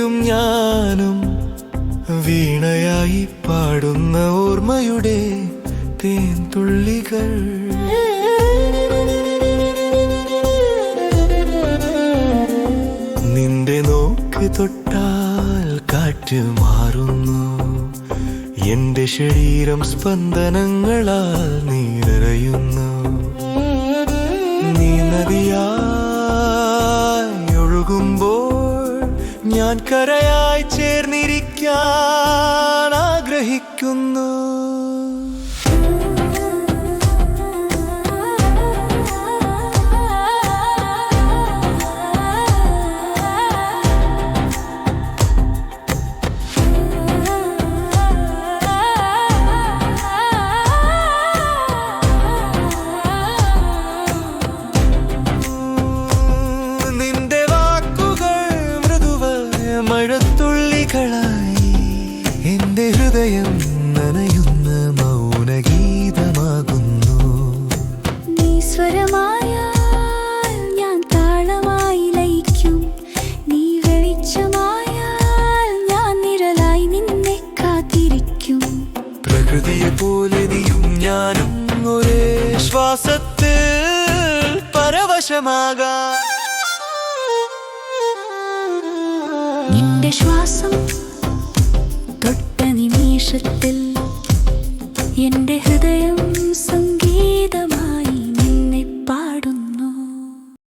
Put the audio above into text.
നീയും ഞാനും വീണയായി പാടുന്ന ഓർമ്മയുടെ തേൻതുള്ളികൾ. നിന്റെ നോക്ക് തൊട്ടാൽ കാറ്റ് മാറുന്നു, എന്റെ ശരീരം സ്പന്ദനങ്ങളാൽ നീരറിയുന്നു. നീ നദിയായി ഒഴുകുമ്പോൾ ഞാൻ കരയായി ചേർന്നിരിക്കാൻ ആഗ്രഹിക്കുന്നു. മഴത്തുള്ളികളായി എന്റെ ഹൃദയം നനയുന്ന മൗനഗീതമാകുന്നു. നീ സ്വരമായാൽ ഞാൻ താളമായി ലയിക്കും, നീ വെളിച്ചമായാൽ ഞാൻ നിഴലായി നിന്നെ കാത്തിരിക്കും. പ്രകൃതിയെ പോലെ നീയും ഞാനും ഒരേ ശ്വാസത്തിൽ പരവശമാകാം. നിന്റെ ശ്വാസം തൊട്ട നിമിഷത്തിൽ എന്റെ ഹൃദയം സംഗീതം